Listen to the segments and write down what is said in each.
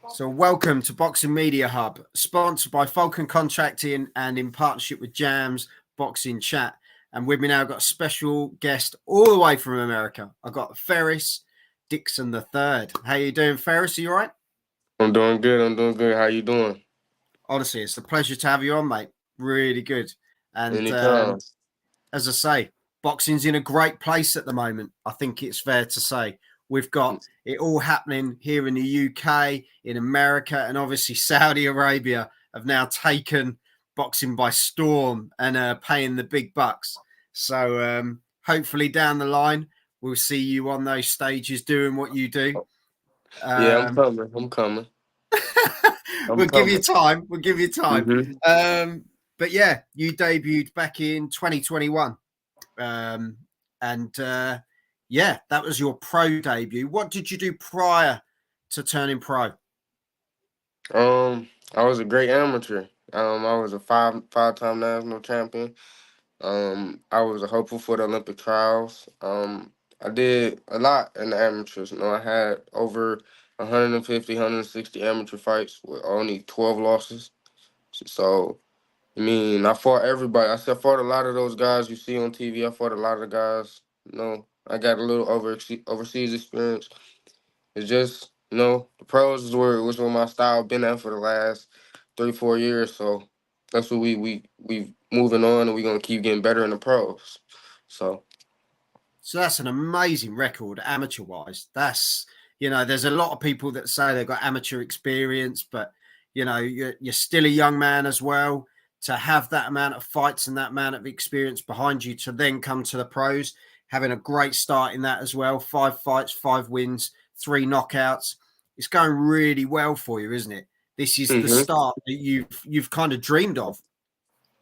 So, welcome to Boxing Media Hub, sponsored by Falcon Contracting and in partnership with Jams Boxing Chat. And with me now, I've got a special guest all the way from America. I've got Ferris Dixon III. How you doing, Ferris? Are you all right? I'm doing good. I'm doing good. How you doing? Honestly, it's a pleasure to have you on, mate. Really good. And Anytime. as I say, boxing's in a great place at the moment. I think it's fair to say. We've got it all happening here in the UK, in America, and obviously Saudi Arabia have now taken boxing by storm and paying the big bucks. So hopefully down the line, we'll see you on those stages doing what you do. Yeah, I'm Um, coming. I'm coming. I'm we'll give you coming. time. We'll give you time. hmm But yeah, you debuted back in 2021. Um, and yeah, that was your pro debut. What did you do prior to turning pro? I was a great amateur. I was a five-time national champion. I was a hopeful for the Olympic trials. I did a lot in the amateurs. I had over 150, 160 amateur fights with only 12 losses. So I mean, I fought everybody. I fought a lot of those guys you see on TV. I fought a lot of the guys. I got a little overseas experience. It's just, the pros was where my style been at for the last 3, 4 years. So that's what we moving on, and we gonna keep getting better in the pros. So So that's an amazing record, amateur wise. There's a lot of people that say they've got amateur experience, but you're still a young man as well. To have that amount of fights and that amount of experience behind you to then come to the pros, having a great start in that as well. 5 fights, 5 wins, 3 knockouts. It's going really well for you, isn't it? This is the hmm start that you've kind of dreamed of.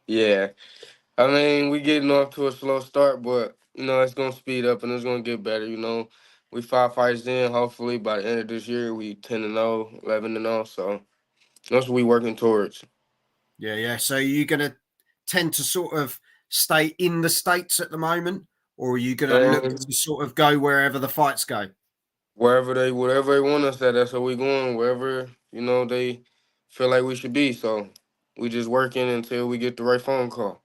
yeah. I mean, we getting off to a slow start, but it's gonna speed up and it's gonna get better. We 5 fights in. Hopefully, by the end of this year, we 10-0, 11-0. So that's what we working towards. Yeah, yeah. So you're going to tend to sort of stay in the States at the moment, or are you going to look Um, to sort of go wherever the fights go? whatever they want us at, that's where we going. Wherever they feel like we should be. So we just working until we get the right phone call.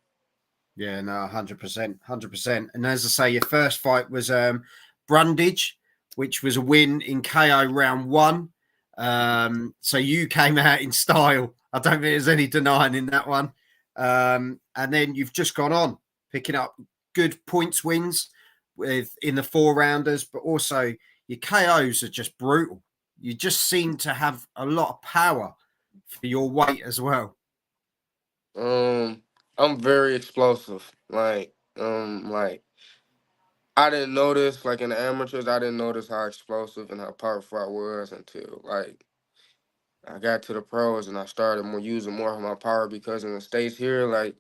Yeah, no, 100%, 100%. And as I say, your first fight was Brundage, which was a win in KO round one. So you came out in style. I don't think there's any denying in that one. And then you've just gone on picking up good points wins with in the 4 rounders, but also your KOs are just brutal. You just seem to have a lot of power for your weight as well. Um, I'm very explosive. Like I didn't notice, like in the amateurs, I didn't notice how explosive and how powerful I was until like I got to the pros and I started using more of my power because in the States here, like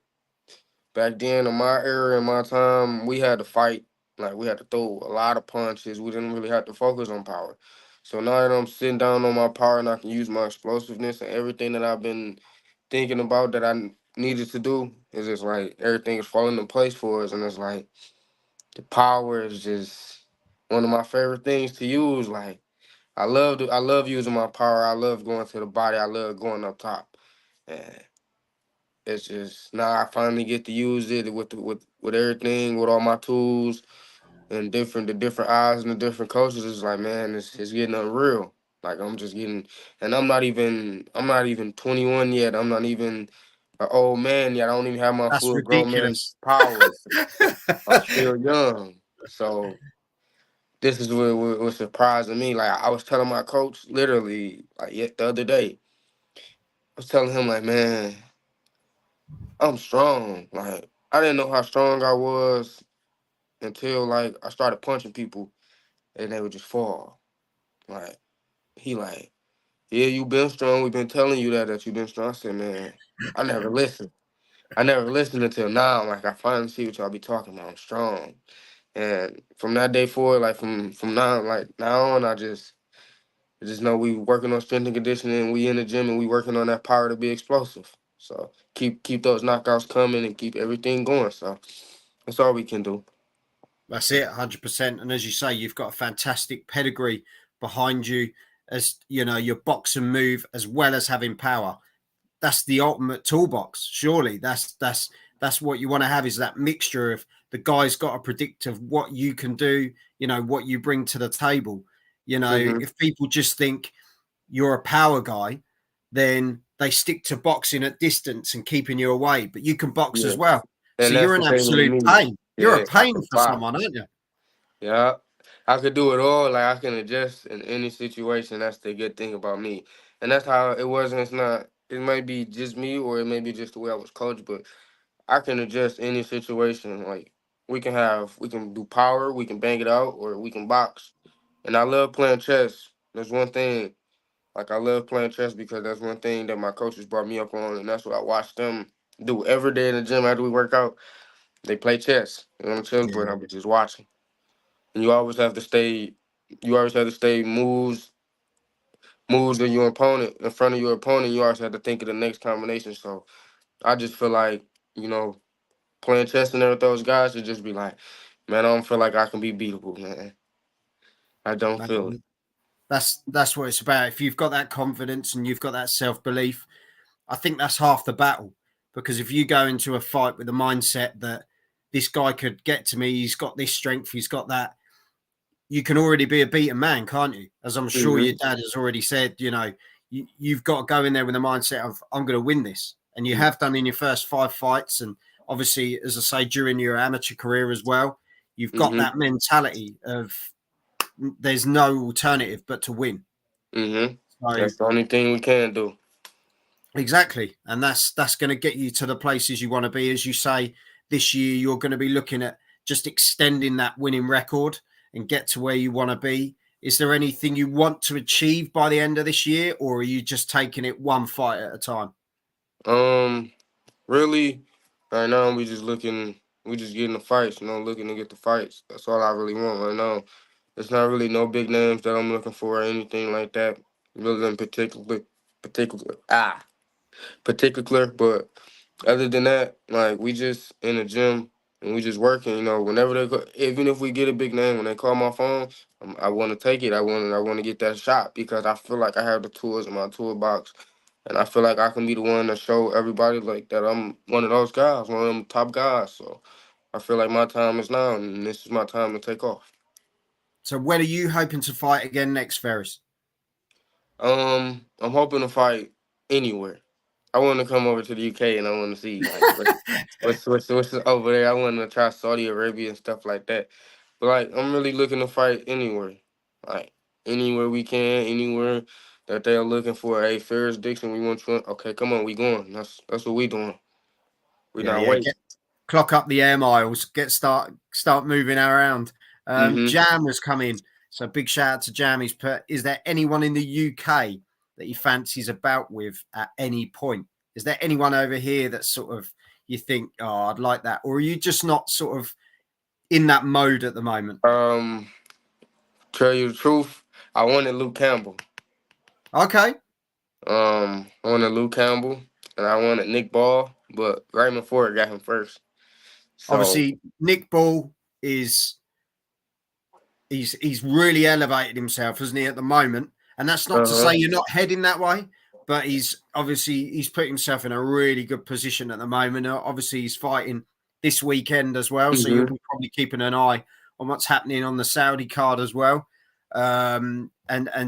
back then in my era, in my time, we had to fight. Like we had to throw a lot of punches. We didn't really have to focus on power. So now that I'm sitting down on my power and I can use my explosiveness and everything that I've been thinking about that needed to do, is just like everything is falling in place for us. And it's like the power is just one of my favorite things to use. Like I love using my power. I love going to the body. I love going up top. And it's just now I finally get to use it with everything, with all my tools and the different eyes and the different coaches. It's like, man, it's getting unreal. Like I'm just getting, and I'm not even 21 yet. I'm not even an old man yet. I don't even have my That's full grown man ridiculous. powers. I'm still young. So this is what was surprising me. Like I was telling my coach literally like yet the other day. I was telling him like, man, I'm strong. Like I didn't know how strong I was until like I started punching people and they would just fall. Like he like, yeah, you been strong. We've been telling you that you've been strong. I said, man, I never listened. I never listened until now. Like I finally see what y'all be talking about. I'm strong. And from that day forward, like from now like now on, I just know we working on strength and conditioning. We in the gym and we working on that power to be explosive. So keep those knockouts coming and keep everything going. So that's all we can do. That's it, 100%. And as you say, you've got a fantastic pedigree behind you as your box and move as well as having power. That's the ultimate toolbox. Surely that's what you want to have, is that mixture of the guy's got a predict of what you can do, what you bring to the table. Mm-hmm. If people just think you're a power guy, then they stick to boxing at distance and keeping you away. But you can box Yeah. as well. So And that's you're the an thing with absolute me. pain. You're a Yeah, I pain can for box. someone, aren't you? Yeah. I could do it all. Like I can adjust in any situation. That's the good thing about me. And that's how it wasn't. It's not, it might be just me or it may be just the way I was coached, but I can adjust any situation. Like we can do power, we can bang it out, or we can box. And I love playing chess. That's one thing. Like I love playing chess because that's one thing that my coaches brought me up on, and that's what I watch them do every day in the gym after we work out. They play chess. You know, on the chessboard. Yeah, I was just watching. And you always have to stay moves of your opponent in front of your opponent. You always have to think of the next combination. So I just feel like, you know, playing chess in there with those guys should just be like, man, I don't feel like I can be beatable, man. I don't feel it. that's what it's about. If you've got that confidence and you've got that self belief, I think that's half the battle. Because if you go into a fight with the mindset that this guy could get to me, he's got this strength, he's got that, you can already be a beaten man, can't you? As I'm sure your Mm-hmm. dad has already said, you've got to go in there with the mindset of, I'm going to win this. And you have done in your first 5 fights. And obviously, as I say, during your amateur career as well, you've got Mm-hmm. that mentality of there's no alternative but to win. Mm-hmm. So That's the only thing we can do. exactly. And that's going to get you to the places you want to be. As you say, this year you're going to be looking at just extending that winning record and get to where you want to be. Is there anything you want to achieve by the end of this year, or are you just taking it one fight at a time? Um, Really, right now we just getting the fights, looking to get the fights. That's all I really want right now. It's not really no big names that I'm looking for or anything like that. Really in particular, particular. But other than that, like we just in the gym and we just working. Whenever they go, even if we get a big name, when they call my phone, I want to take it. I want to get that shot because I feel like I have the tools in my toolbox, and I feel like I can be the one to show everybody like that I'm one of those guys, one of them top guys. So I feel like my time is now, and this is my time to take off. So when are you hoping to fight again next, Ferris? I'm hoping to fight anywhere. I want to come over to the UK and I want to see like what's over there. I want to try Saudi Arabia and stuff like that. But like I'm really looking to fight anywhere, like anywhere we can, anywhere that they're looking for. Hey, Ferris Dixon, we want you. Okay, come on, we going. That's what we doing. We Yeah, not yeah. waiting. Clock up the air miles. Start moving around. Mm-hmm. Jam has come in, so big shout out to Jam. He's put, is there anyone in the UK that he fancies a bout with at any point? Is there anyone over here that sort of you think, oh, I'd like that, or are you just not sort of in that mode at the moment? Um, Tell you the truth, I wanted Luke Campbell. Okay, I wanted Luke Campbell, and I wanted Nick Ball, but Raymond Ford got him first. So, obviously Nick Ball is he's really elevated himself, hasn't he, at the moment? And that's not to uh-huh. say you're not heading that way, but he's put himself in a really good position at the moment. Obviously, he's fighting this weekend as well, so you'll Mm-hmm. be probably keeping an eye on what's happening on the Saudi card as well. And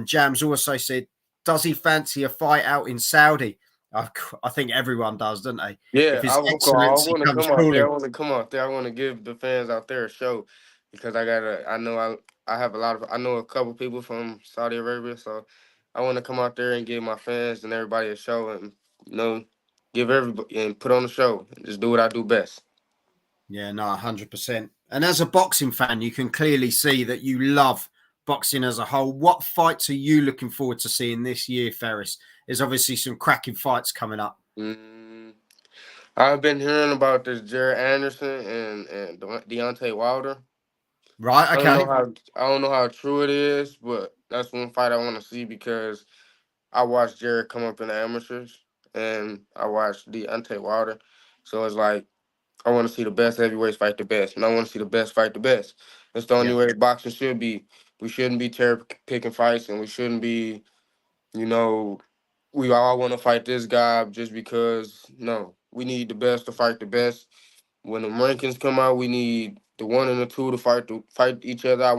Jams also said, does he fancy a fight out in Saudi? I think everyone does, don't they? Yeah, If His I Excellency want to comes come out there. calling. I want to come out there. I want to give the fans out there a show because I have a lot of, I know a couple people from Saudi Arabia, so I want to come out there and give my fans and everybody a show and, you know, give everybody and put on the show and just do what I do best. Yeah, no, 100%. And as a boxing fan, you can clearly see that you love boxing as a whole. What fights are you looking forward to seeing this year, Ferris? There's obviously some cracking fights coming up. Mm, I've been hearing about this Jared Anderson and Deontay Wilder. Right, okay. I don't know how true it is, but that's one fight I want to see because I watched Jared come up in the amateurs and I watched Deontay Wilder. So it's like I want to see the best heavyweights fight the best, and I want to see the best fight the best. That's the only Yeah. way boxing should be. We shouldn't be picking fights, and we shouldn't be. you know, we all want to fight this guy just because. No, we need the best to fight the best. When the rankings come out, we need the one and the two to fight each other. I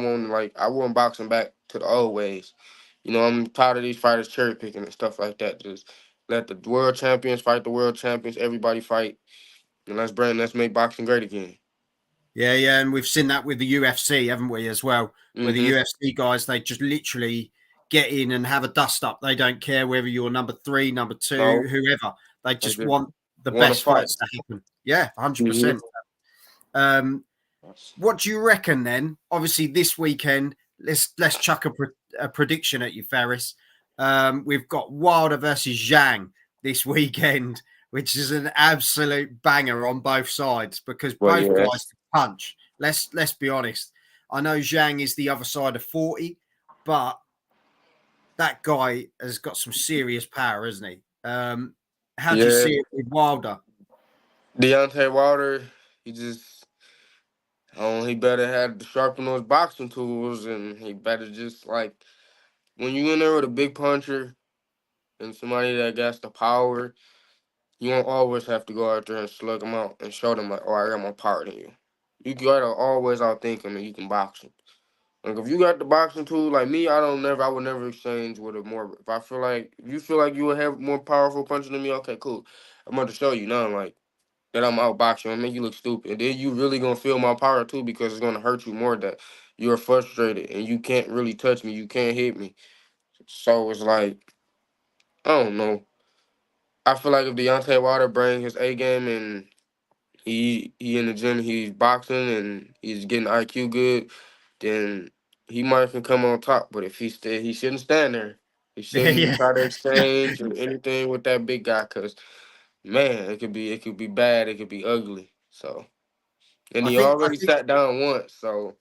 want boxing back to the old ways. You know, I'm tired of these fighters cherry picking and stuff like that. Just let the world champions fight the world champions. Everybody fight, and let's make boxing great again. Yeah, yeah, and we've seen that with the UFC, haven't we, as well? Where the Mm-hmm. UFC guys, they just literally get in and have a dust up. They don't care whether you're number 3, number 2, No, whoever. They I just just want the want to best fight. fights to happen. Yeah, Mm-hmm. 100%. Um, what do you reckon then? Obviously, this weekend, let's chuck a prediction at you, Ferris. We've got Wilder versus Zhang this weekend, which is an absolute banger on both sides because Well, both yeah, guys can punch. Let's be honest. I know Zhang is the other side of 40, but that guy has got some serious power, isn't he? How do you yeah. see it with Wilder? Deontay Wilder, he just he better have to sharpen those boxing tools, and he better just like when you in there with a big puncher and somebody that got the power, you won't always have to go out there and slug them out and show them like, oh, I got more power than you. You gotta always outthink him, and you can box him. Like if you got the boxing tool, like me, I would never exchange with a more. If you feel like you would have more powerful puncher than me, okay, cool. I'm about to show you now, like that I'm outboxing and make you look stupid. And then you really gonna feel my power too because it's gonna hurt you more that you're frustrated and you can't really touch me, you can't hit me. So it's like I don't know. I feel like if Deontay Wilder bring his A game and he in the gym, he's boxing and he's getting IQ good, then he might can come on top. But if he shouldn't stand there. He shouldn't Yeah, try to exchange or anything with that big guy, cause man, it could be bad, it could be ugly. So and he I already think sat down once, so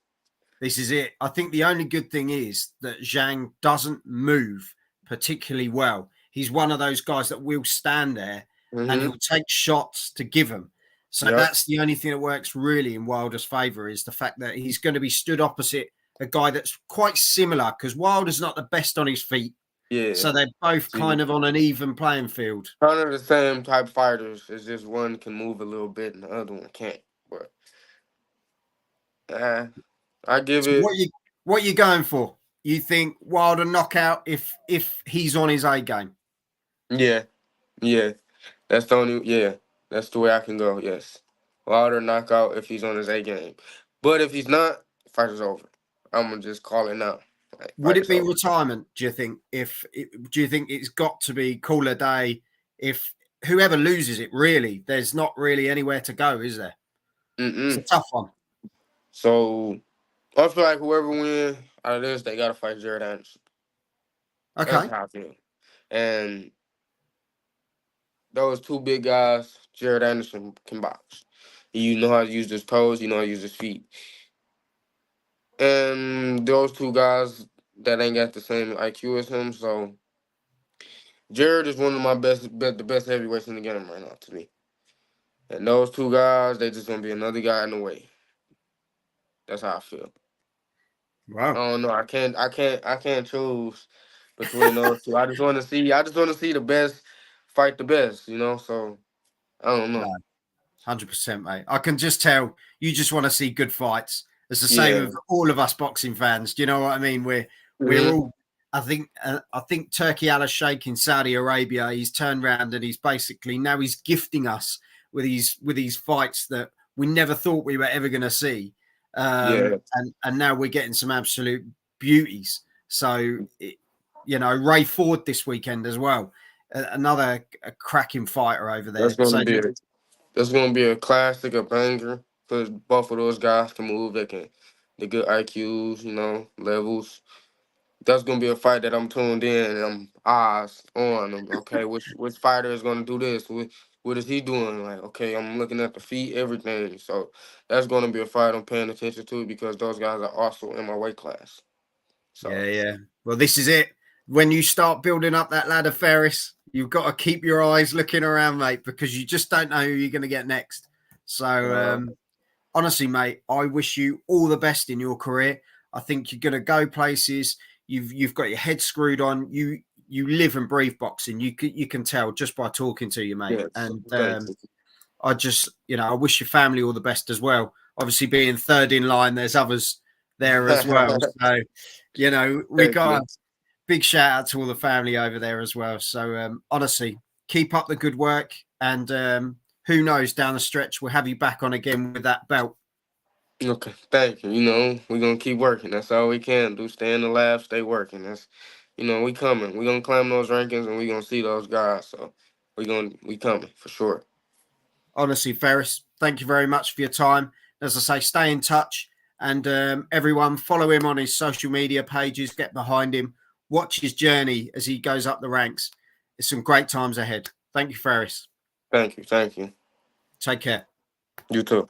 this is it. I think the only good thing is that Zhang doesn't move particularly well. He's one of those guys that will stand there and mm-hmm. he'll take shots to give them. So Yep. that's the only thing that works really in Wilder's favour is the fact that he's going to be stood opposite a guy that's quite similar because Wilder's not the best on his feet. Yeah. So they're both See, kind of on an even playing field. kind of the same type fighters. It's just one can move a little bit and the other one can't. But uh, I give So it what you going for? You think Wilder knockout if he's on his A game? yeah, yeah. That's the only that's the way I can go, yes. Wilder knockout if he's on his A game. But if he's not, fight is over. I'm gonna just call it now. Like Would fight it is be over. retirement? Do you think? Do you think it's got to be call a day? If whoever loses it, really, there's not really anywhere to go, is there? It's a Mm-mm. tough one. So I feel like whoever wins out of this, they gotta fight Jared Anderson. That's Okay. how I feel. And those two big guys, Jared Anderson can box. You know how to use his toes, you know how to use his feet. And those two guys that ain't got the same IQ as him, so Jared is one of my the best heavyweights in the game right now to me. And those two guys, they just gonna be another guy in the way. That's how I feel. I Wow. don't know. I can't choose between those two. I just want to see the best fight the best. You know. So I don't No, know. 100%, mate. I can just tell you just want to see good fights. It's the same Yeah. with all of us boxing fans. Do you know what I mean? We're Hmm. all. I think Turkey Al Sheikh in Saudi Arabia. He's turned around and he's basically now he's gifting us with these fights that we never thought we were ever going to see, Yeah. and now we're getting some absolute beauties. So Ray Ford this weekend as well, another cracking fighter over That's there. gonna So be that's gonna be a classic, a banger. Cause both of those guys can move. They good IQs. You know, levels. That's gonna be a fight that I'm tuned in and I'm eyes on. Okay, which fighter is gonna do this? What is he doing? Like, okay, I'm looking at the feet, everything. So that's gonna be a fight I'm paying attention to because those guys are also in my weight class. Yeah, So yeah. Well, this is it. When you start building up that ladder, Ferris, you've got to keep your eyes looking around, mate, because you just don't know who you're going to get next. So, uh, honestly, mate, I wish you all the best in your career. I think you're going to go places. You've got your head screwed on. you live and breathe boxing. You can tell just by talking to you, mate. Yes. And Thank you. I just, I wish your family all the best as well. Obviously, being third in line, there's others there as well. So, we Thank got you. a big shout out to all the family over there as well. So, honestly, keep up the good work. And who knows, down the stretch, we'll have you back on again with that belt. Okay, thank you. We're gonna keep working. That's all we can do. Stay in the lab, stay working. That's we coming. We're gonna climb those rankings and we're gonna see those guys. So we coming for sure. Honestly, Ferris, thank you very much for your time. As I say, stay in touch, and everyone follow him on his social media pages, get behind him, watch his journey as he goes up the ranks. It's some great times ahead. Thank you, Ferris. Thank you. Take care. You too.